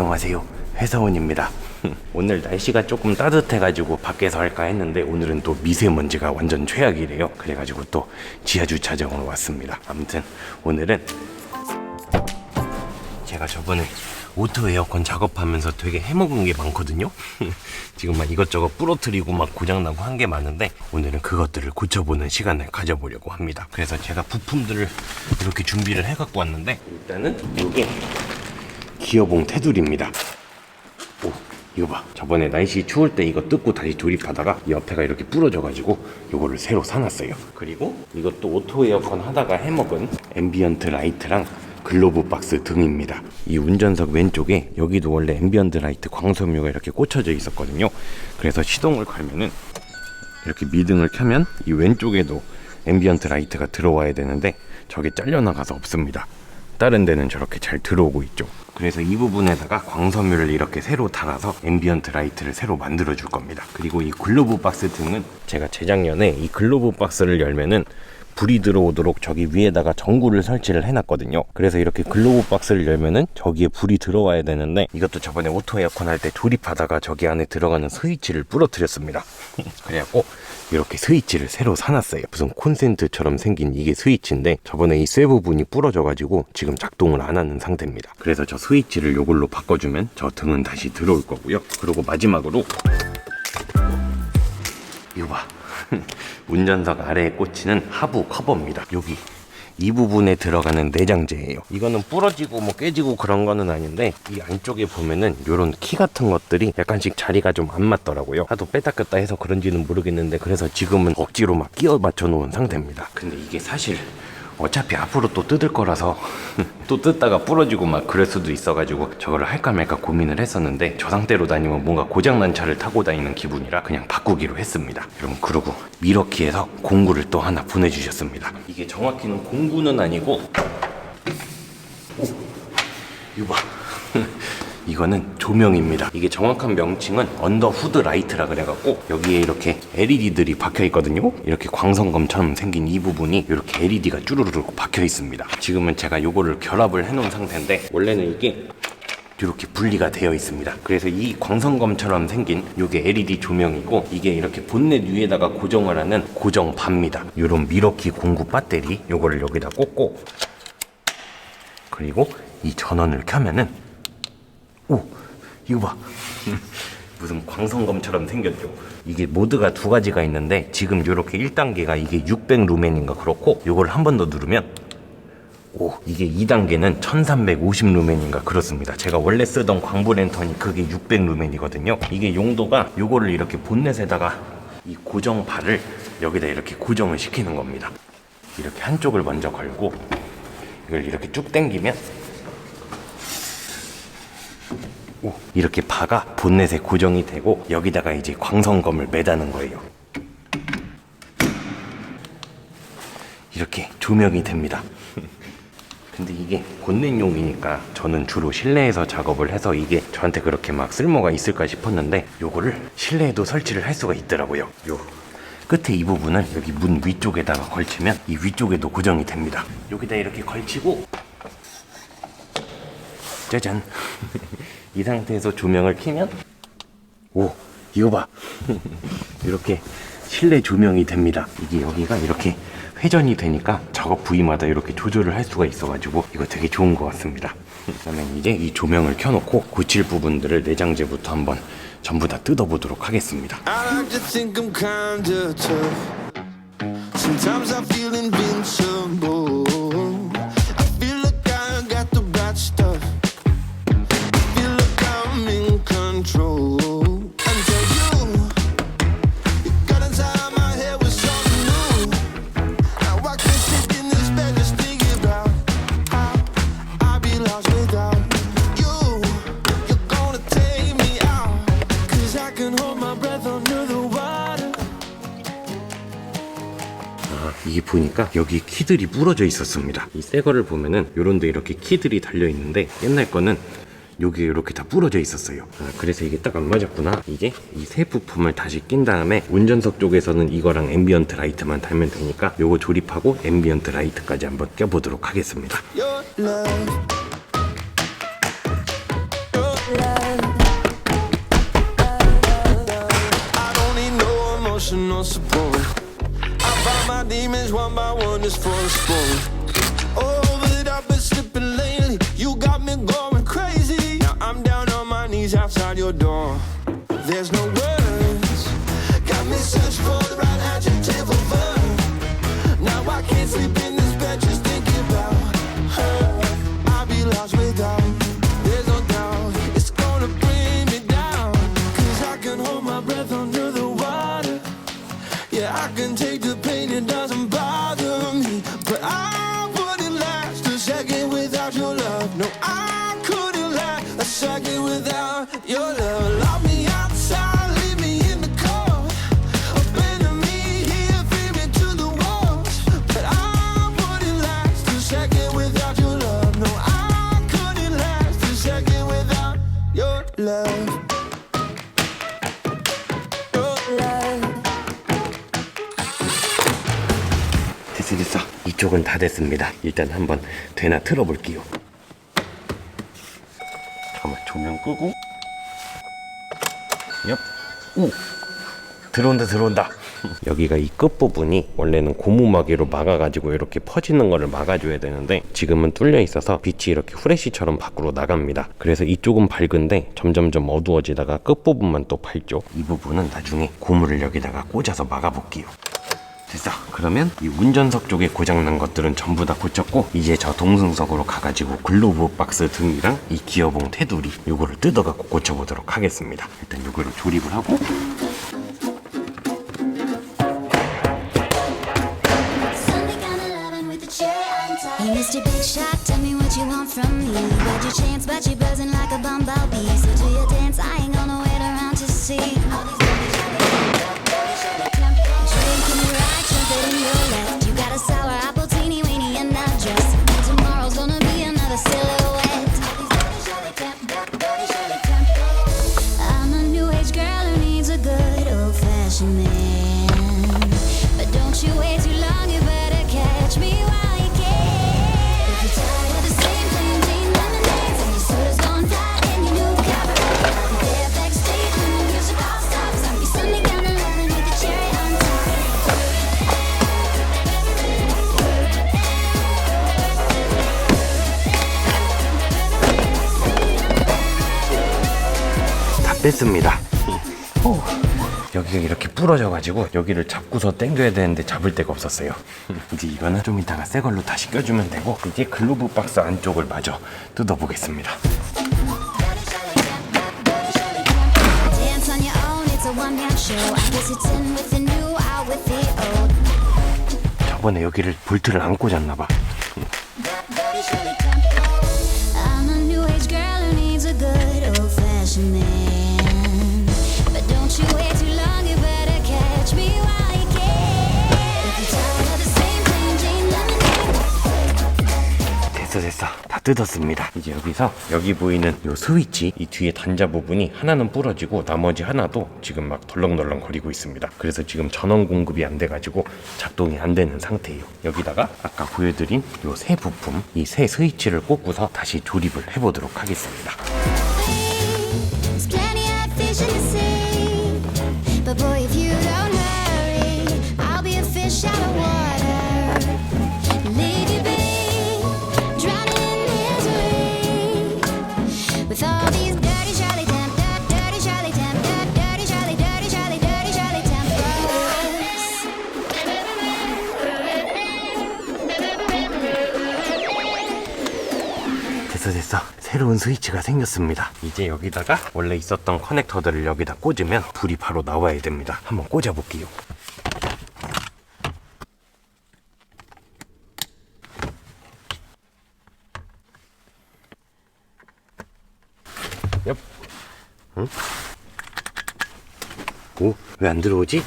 안녕하세요, 회사원입니다. 오늘 날씨가 조금 따뜻해가지고 밖에서 할까 했는데 오늘은 또 미세먼지가 완전 최악이래요. 그래가지고 또 지하주차장으로 왔습니다. 아무튼 오늘은 제가 저번에 오토 에어컨 작업하면서 되게 해먹은 게 많거든요. 지금 막 이것저것 부러뜨리고 막 고장나고 한 게 많은데 오늘은 그것들을 고쳐보는 시간을 가져보려고 합니다. 그래서 제가 부품들을 이렇게 준비를 해갖고 왔는데, 일단은 이게 기어봉 테두리입니다. 오, 이거 봐. 저번에 날씨 추울 때 이거 뜯고 다시 조립하다가 옆에가 이렇게 부러져가지고 이거를 새로 사놨어요. 그리고 이것도 오토 에어컨 하다가 해먹은 앰비언트 라이트랑 글로브 박스 등입니다. 이 운전석 왼쪽에 여기도 원래 앰비언트 라이트 광섬유가 이렇게 꽂혀져 있었거든요. 그래서 시동을 걸면은 이렇게 미등을 켜면 이 왼쪽에도 앰비언트 라이트가 들어와야 되는데 저게 잘려나가서 없습니다. 다른 데는 저렇게 잘 들어오고 있죠. 그래서 이 부분에다가 광섬유를 이렇게 새로 달아서 앰비언트 라이트를 새로 만들어 줄 겁니다. 그리고 이 글로브 박스 등은 제가 재작년에 이 글로브 박스를 열면은 불이 들어오도록 저기 위에다가 전구를 설치를 해놨거든요. 그래서 이렇게 글로브 박스를 열면은 저기에 불이 들어와야 되는데, 이것도 저번에 오토 에어컨 할 때 조립하다가 저기 안에 들어가는 스위치를 부러뜨렸습니다. 그래갖고 이렇게 스위치를 새로 사놨어요. 무슨 콘센트처럼 생긴 이게 스위치인데 저번에 이 쇠 부분이 부러져가지고 지금 작동을 안 하는 상태입니다. 그래서 저 스위치를 요걸로 바꿔주면 저 등은 다시 들어올 거고요. 그리고 마지막으로 이거 봐. 운전석 아래에 꽂히는 하부 커버입니다. 여기 이 부분에 들어가는 내장재예요. 이거는 부러지고 뭐 깨지고 그런 거는 아닌데, 이 안쪽에 보면은 요런 키 같은 것들이 약간씩 자리가 좀 안 맞더라고요. 하도 뺐다 꼈다 해서 그런지는 모르겠는데, 그래서 지금은 억지로 막 끼워 맞춰 놓은 상태입니다. 근데 이게 사실 어차피 앞으로 또 뜯을 거라서 또 뜯다가 부러지고 막 그럴 수도 있어가지고 저거를 할까 말까 고민을 했었는데, 저 상태로 다니면 뭔가 고장난 차를 타고 다니는 기분이라 그냥 바꾸기로 했습니다. 여러분, 그러고 미러키에서 공구를 또 하나 보내주셨습니다. 이게 정확히는 공구는 아니고, 오, 이거 봐. 이거는 조명입니다. 이게 정확한 명칭은 언더 후드 라이트라 그래갖고 여기에 이렇게 LED들이 박혀 있거든요. 이렇게 광선검처럼 생긴 이 부분이 이렇게 LED가 쭈루루룩 박혀 있습니다. 지금은 제가 요거를 결합을 해놓은 상태인데, 원래는 이게 이렇게 분리가 되어 있습니다. 그래서 이 광선검처럼 생긴 요게 LED 조명이고, 이게 이렇게 본넷 위에다가 고정을 하는 고정바입니다. 요런 미러키 공구 배터리 요거를 여기다 꽂고, 그리고 이 전원을 켜면은, 오, 이거 봐. 무슨 광선검처럼 생겼죠. 이게 모드가 두 가지가 있는데, 지금 요렇게 1단계가 이게 600 루멘인가 그렇고, 요걸 한 번 더 누르면 오, 이게 2단계는 1350 루멘인가 그렇습니다. 제가 원래 쓰던 광부 랜턴이 그게 600 루멘이거든요. 이게 용도가 요거를 이렇게 본넷에다가 이 고정발을 여기다 이렇게 고정을 시키는 겁니다. 이렇게 한쪽을 먼저 걸고 이걸 이렇게 쭉 당기면, 오, 이렇게 바가 본넷에 고정이 되고 여기다가 이제 광선검을 매다는 거예요. 이렇게 조명이 됩니다. 근데 이게 본넷용이니까 저는 주로 실내에서 작업을 해서 이게 저한테 그렇게 막 쓸모가 있을까 싶었는데, 요거를 실내에도 설치를 할 수가 있더라고요. 요 끝에 이 부분을 여기 문 위쪽에다가 걸치면 이 위쪽에도 고정이 됩니다. 여기다 이렇게 걸치고 짜잔. 이 상태에서 조명을 켜면, 오, 이거 봐. 이렇게 실내 조명이 됩니다. 이게 여기가 이렇게 회전이 되니까 작업 부위마다 이렇게 조절을 할 수가 있어가지고 이거 되게 좋은 것 같습니다. 그러면 이제 이 조명을 켜놓고 고칠 부분들을 내장재부터 한번 전부 다 뜯어보도록 하겠습니다. I like to think I'm kinda tough. Sometimes I feel invincible. I feel like I got the bad stuff. I feel like I'm in control. Until you got inside my head with something new. Now I can't sit in this bed just thinking about how I'd be lost without you. You're gonna take me out. 'Cause I can hold my breath under the water. 이게 보니까 여기 키들이 부러져 있었습니다. 이 새 거를 보면은 요런데 이렇게 키들이 달려 있는데, 옛날 거는 여기 이렇게 다 부러져 있었어요. 그래서 이게 딱 안 맞았구나. 이게 이 새 부품을 다시 낀 다음에 운전석 쪽에서는 이거랑 앰비언트 라이트만 달면 되니까 요거 조립하고 앰비언트 라이트까지 한번 껴보도록 하겠습니다. Your love, your just for the sport. Oh, but I've been slipping lately. You got me going crazy. Now I'm down on my knees outside your door. There's no words. Got me searching for the right adjective of verb. Now I can't sleep in this bed just thinking about her. I'll be lost without. There's no doubt it's gonna bring me down. 'Cause I can hold my breath under the water. Yeah, I can take the pain, it doesn't bother me. But I wouldn't last a second without your love. No, I couldn't last a second without your love. Lock me outside, leave me in the cold. Abandon me here, feed me to the walls. But I wouldn't last a second without your love. No, I couldn't last a second without your love. Your love. 됐어. 이쪽은 다 됐습니다. 일단 한번 되나 틀어볼게요. 잠깐만, 조명 끄고. 엽. 오! 들어온다. 여기가 이 끝부분이 원래는 고무막이로 막아가지고 이렇게 퍼지는 거를 막아줘야 되는데 지금은 뚫려 있어서 빛이 이렇게 후레쉬처럼 밖으로 나갑니다. 그래서 이쪽은 밝은데 점점점 어두워지다가 끝부분만 또 밝죠. 이 부분은 나중에 고무를 여기다가 꽂아서 막아볼게요. 됐어. 그러면 이 운전석 쪽에 고장난 것들은 전부 다 고쳤고 이제 저 동승석으로 가가지고 글로브 박스 등이랑 이 기어봉 테두리 요거를 뜯어갖고 고쳐보도록 하겠습니다. 일단 요거를 조립을 하고 Hey, Mr. Big Shot, tell me what you want from me. Got your chance, but you're buzzing like a bumblebee. So do your dance, I ain't gonna wait around to see. Drinking your right, trumpet in your left. You got a sour apple, teeny weeny, and that dress. And tomorrow's gonna be another silhouette. I'm a new age girl who needs a good old-fashioned man. But don't you wait too long, you better catch me while you can. If you're tired of the same plain Jane lemonades and your soda's gone flat in your new cabaret, I'll be there backstage when the music all stops. I'll be Sunday down to London with the cherry on top. 다 뺐습니다. 여기가 이렇게 부러져가지고 여기를 잡고서 당겨야 되는데 잡을 데가 없었어요. 이제 이거는 좀 이따가 새 걸로 다시 껴주면 되고 이제 글로브 박스 안쪽을 마저 뜯어보겠습니다. Dance on your own, it's a one-man show. I guess it's in with the new, out with the old. 저번에 여기를 볼트를 안 꽂았나봐. I'm a new age girl who needs a good old-fashioned man. But don't you wait too long, you better catch me while you can. If you're tired of the same plain Jane lemonade. 됐어. 다 뜯었습니다. 이제 여기서 여기 보이는 요 스위치 이 뒤에 단자 부분이 하나는 부러지고 나머지 하나도 지금 막 덜렁덜렁 거리고 있습니다. 그래서 지금 전원 공급이 안 돼가지고 작동이 안 되는 상태예요. 여기다가 아까 보여드린 요 새 부품 이 새 스위치를 꽂고서 다시 조립을 해보도록 하겠습니다. There's plenty of fish in the sea, but boy, if you don't hurry, I'll be a fish out of water. Leave you be, drowning in misery, with all these dirty Charlie temp, dirty Charlie temp, dirty Charlie, dirty Charlie, dirty Charlie tempers. 됐어. 새로운 스위치가 생겼습니다. 이제 여기다가 원래 있었던 커넥터들을 여기다 꽂으면 불이 바로 나와야 됩니다. 한번 꽂아볼게요. 엽. 응? 오, 왜 안 들어오지?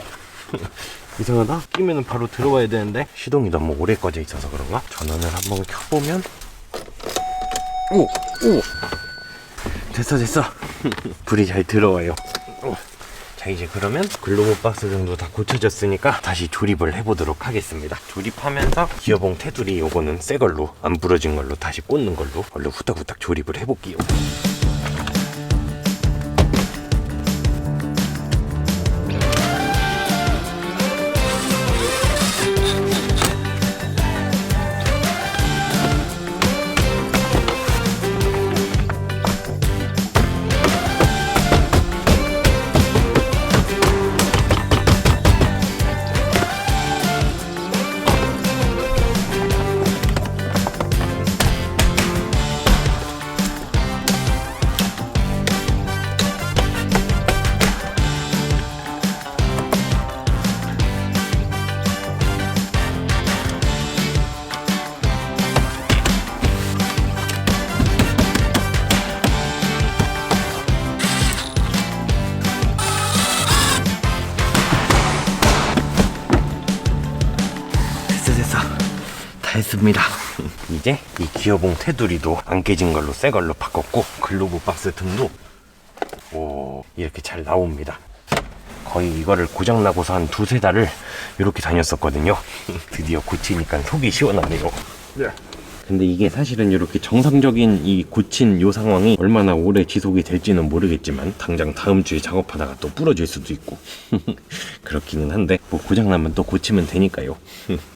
이상하다. 끼면은 바로 들어와야 되는데 시동이 너무 오래 꺼져 있어서 그런가? 전원을 한번 켜보면 오! 됐어. 불이 잘 들어와요. 자, 이제 그러면 글로브 박스 정도 다 고쳐졌으니까 다시 조립을 해보도록 하겠습니다. 조립하면서 기어봉 테두리 요거는 새 걸로 안 부러진 걸로 다시 꽂는 걸로 얼른 후딱후딱 조립을 해볼게요. 했습니다. 이제 이 기어봉 테두리도 안 깨진 걸로 새 걸로 바꿨고 글로브 박스 틈도 이렇게 잘 나옵니다. 거의 이거를 고장나고서 한 두세 달을 이렇게 다녔었거든요. 드디어 고치니까 속이 시원하네요. 근데 이게 사실은 이렇게 정상적인 이 고친 요 상황이 얼마나 오래 지속이 될지는 모르겠지만 당장 다음 주에 작업하다가 또 부러질 수도 있고 그렇기는 한데 뭐 고장나면 또 고치면 되니까요.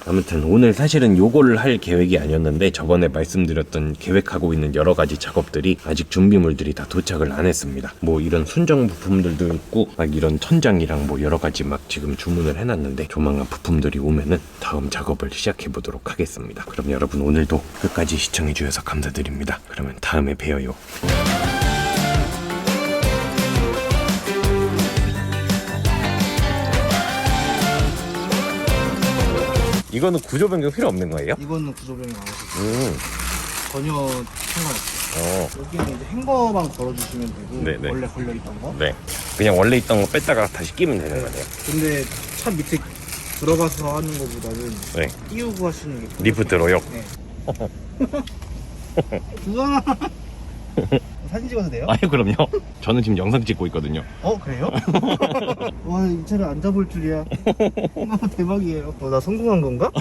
아무튼 오늘 사실은 요거를 할 계획이 아니었는데 저번에 말씀드렸던 계획하고 있는 여러 가지 작업들이 아직 준비물들이 다 도착을 안 했습니다. 뭐 이런 순정 부품들도 있고 막 이런 천장이랑 뭐 여러 가지 막 지금 주문을 해놨는데 조만간 부품들이 오면은 다음 작업을 시작해 보도록 하겠습니다. 그럼 여러분 오늘도 끝까지 시청해 주셔서 감사드립니다. 그러면 다음에 봬요. 이거는 구조 변경 필요 없는 거예요? 이거는 구조 변경 안 하셔도 전혀 상관없어요. 여기는 이제 행거만 걸어주시면 되고 네네. 원래 걸려있던 거. 네. 그냥 원래 있던 거 뺐다가 다시 끼면 되는 거네요. 근데 차 밑에 들어가서 하는 거보다는 네. 띄우고 하시는 게 리프트로요? 네. 우와. 사진 찍어도 돼요? 아유 그럼요. 저는 지금 영상 찍고 있거든요. 그래요? 와, 이 차를 안 잡을 줄이야. 대박이에요. 나 성공한 건가?